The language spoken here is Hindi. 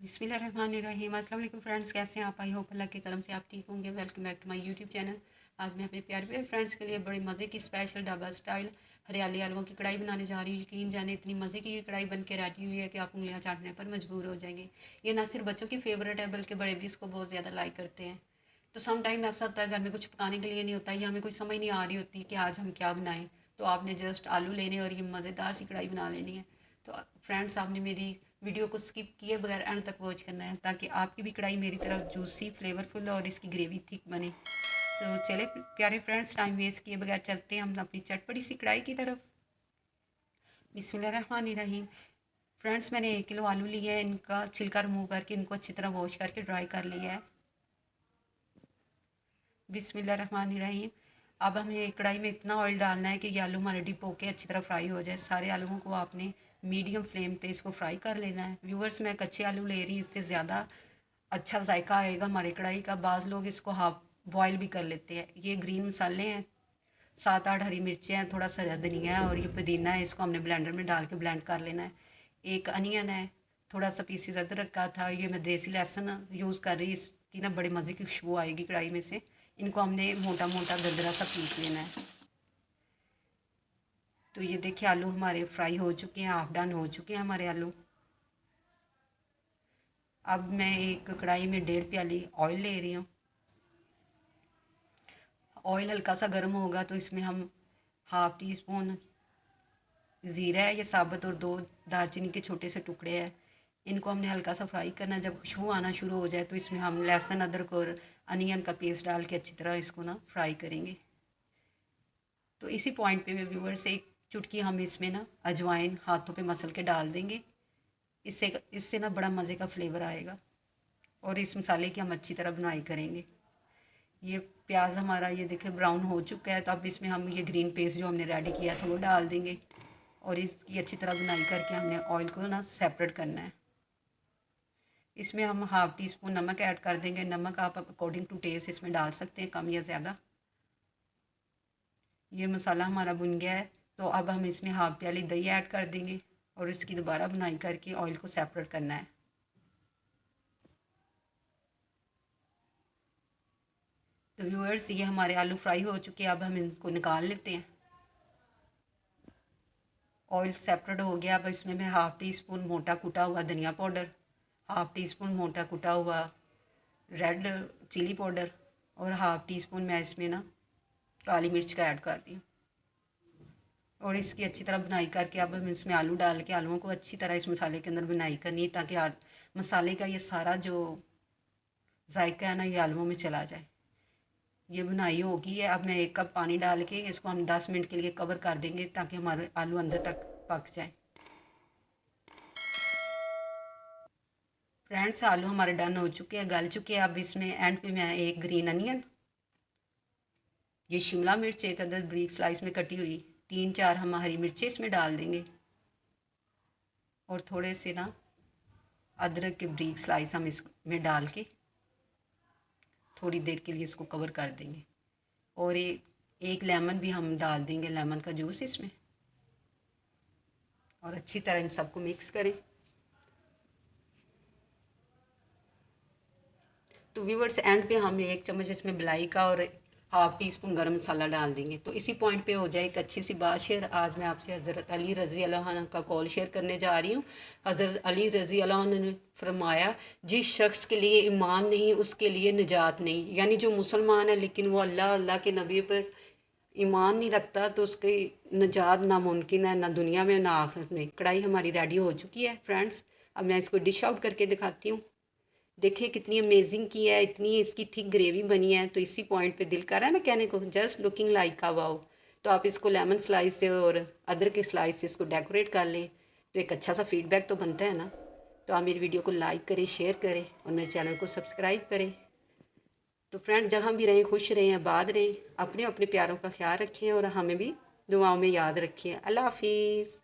बिस्मिल्लाहिर्रहमानिर्रहीम। अस्सलाम वालेकुम फ्रेंड्स, कैसे हैं आप? आई होप अल्लाह के करम से आप ठीक होंगे। Welcome back to my YouTube channel. आज मैं अपने प्यारे प्यारे फ्रेंड्स के लिए बड़ी मज़े की स्पेशल ढाबा स्टाइल हरियाली आलूओं की कढ़ाई बनाने जा रही हूँ। यकीन जाने इतनी मज़े की ये कढ़ाई बन के रेडी हुई है कि आप उंगलियां चाटने पर मजबूर हो जाएंगे। ये ना सिर्फ बच्चों की फेवरेट है बल्कि बड़े भी इसको बहुत ज़्यादा लाइक करते हैं। तो सम टाइम ऐसा होता है घर में कुछ पकाने के लिए नहीं होता या हमें कुछ समझ नहीं आ रही होती कि आज हम क्या बनाएं, तो आपने जस्ट आलू लेने और ये मज़ेदार सी कढ़ाई बना लेनी है। तो फ्रेंड्स, आपने मेरी वीडियो को स्किप किए बगैर एंड तक वॉच करना है ताकि आपकी भी कढ़ाई मेरी तरफ जूसी फ्लेवरफुल और इसकी ग्रेवी थिक बने। तो चले प्यारे फ्रेंड्स, टाइम वेस्ट किए बगैर चलते हैं हम अपनी चटपटी सी कढ़ाई की तरफ। बिस्मिल्लाहिर्रहमानिर्रहीम। फ्रेंड्स, मैंने 1 किलो आलू लिए हैं। इनका छिलका रिमूव करके इनको अच्छी तरह वॉश करके ड्राई कर लिया है। बिस्मिल्लाहिर्रहमानिर्रहीम। अब हमें एक कढ़ाई में इतना ऑयल डालना है कि ये आलू हमारे डिप होके अच्छी तरह फ्राई हो जाए। सारे आलूओं को आपने मीडियम फ्लेम पे इसको फ्राई कर लेना है। व्यूअर्स, मैं कच्चे आलू ले रही हूँ, इससे ज़्यादा अच्छा जायका आएगा हमारी कढ़ाई का। बाज़ लोग इसको हाफ बॉयल भी कर लेते हैं। ये ग्रीन मसाले हैं, 7-8 हरी मिर्चें हैं, थोड़ा सा धनिया है और ये पुदीना है। इसको हमने ब्लेंडर में डाल के ब्लेंड कर लेना है। एक अनियन है, थोड़ा सा पीसीज अदरक का था। ये मैं देसी लहसुन यूज़ कर रही, इसकी ना बड़ी मज़े की खुशबू आएगी कढ़ाई में से। इनको हमने मोटा मोटा दरदरा सा पीस लेना है। तो ये देखिए आलू हमारे फ्राई हो चुके हैं, हाफ डन हो चुके हैं हमारे आलू। अब मैं एक कढ़ाई में 1.5 प्याली ऑयल ले रही हूँ। ऑयल हल्का सा गर्म होगा तो इसमें हम हाफ टी स्पून ज़ीरा है ये साबुत और 2 दालचीनी के छोटे से टुकड़े हैं। इनको हमने हल्का सा फ्राई करना है। जब खुशबू आना शुरू हो जाए तो इसमें हम लहसुन अदरक और अनियन का पेस्ट डाल के अच्छी तरह इसको ना फ्राई करेंगे। तो इसी पॉइंट पे व्यूअर्स, एक चुटकी हम इसमें ना अजवाइन हाथों पे मसल के डाल देंगे। इससे इससे ना बड़ा मज़े का फ्लेवर आएगा और इस मसाले की हम अच्छी तरह बुनाई करेंगे। ये प्याज हमारा ये देखिए ब्राउन हो चुका है, तो अब इसमें हम ये ग्रीन पेस्ट जो हमने रेडी किया था वो डाल देंगे और इसकी अच्छी तरह बुनाई करके हमने ऑयल को ना सेपरेट करना है। इसमें हम हाफ टी स्पून नमक ऐड कर देंगे। नमक आप अकॉर्डिंग टू टेस्ट इसमें डाल सकते हैं, कम या ज़्यादा। ये मसाला हमारा भुन गया है, तो अब हम इसमें हाफ प्याली दही ऐड कर देंगे और इसकी दोबारा बुनाई करके ऑयल को सेपरेट करना है। तो व्यूअर्स, ये हमारे आलू फ्राई हो चुके हैं, अब हम इनको निकाल लेते हैं। ऑयल सेपरेट हो गया। अब इसमें मैं हाफ टी स्पून मोटा कुटा हुआ धनिया पाउडर, हाफ टी स्पून मोटा कुटा हुआ रेड चिली पाउडर और हाफ टी स्पून मैं इसमें ना काली मिर्च का ऐड कर रही हूँ और इसकी अच्छी तरह बुनाई करके अब हम इसमें आलू डाल के आलूओं को अच्छी तरह इस मसाले के अंदर बुनाई करनी है ताकि मसाले का ये सारा जो जायका है ना ये आलूओं में चला जाए। ये बुनाई होगी है। अब मैं 1 कप पानी डाल के इसको हम 10 मिनट के लिए कवर कर देंगे ताकि हमारे आलू अंदर तक पक जाए। फ्रेंड्स, आलू हमारे डन हो चुके हैं, गल चुके हैं। अब इसमें एंड पे मैं एक ग्रीन अनियन, ये शिमला मिर्च एक अदर ब्रीक स्लाइस में कटी हुई, 3-4 हम हरी मिर्चें इसमें डाल देंगे और थोड़े से ना अदरक के ब्रीक स्लाइस हम इसमें डाल के थोड़ी देर के लिए इसको कवर कर देंगे और एक लेमन भी हम डाल देंगे, लेमन का जूस इसमें, और अच्छी तरह इन सबको मिक्स करें। तो व्यूवर्स, एंड पे हम 1 चम्मच इसमें मलाई का और हाफ टी स्पून गरम मसाला डाल देंगे। तो इसी पॉइंट पे हो जाए एक अच्छी सी बात शेयर। आज मैं आपसे हज़रत अली रज़ी अल्लाह अन्हु का कॉल शेयर करने जा रही हूँ। हज़रत अली रज़ी अल्लाह अन्हु ने फरमाया, जिस शख्स के लिए ईमान नहीं उसके लिए निजात नहीं। यानी जो मुसलमान है लेकिन वो अल्लाह के नबी पर ईमान नहीं रखता तो उसकी निजात नामुमकिन है, ना दुनिया में ना आखिरत में। कढ़ाई हमारी रेडी हो चुकी है फ्रेंड्स। अब मैं इसको डिश आउट करके दिखाती हूँ। देखिए कितनी अमेजिंग की है, इतनी इसकी थिक ग्रेवी बनी है। तो इसी पॉइंट पे दिल कर रहा है ना कहने को, जस्ट लुकिंग लाइक आ वाओ। तो आप इसको लेमन स्लाइस से और अदरक के स्लाइस से इसको डेकोरेट कर लें तो एक अच्छा सा फीडबैक तो बनता है ना। तो आप मेरी वीडियो को लाइक करें, शेयर करें और मेरे चैनल को सब्सक्राइब करें। तो फ्रेंड्स, जहाँ भी रहें खुश रहें, आबाद रहें, अपने अपने प्यारों का ख्याल रखें और हमें भी दुआओं में याद रखें। अल्लाह हाफिज़।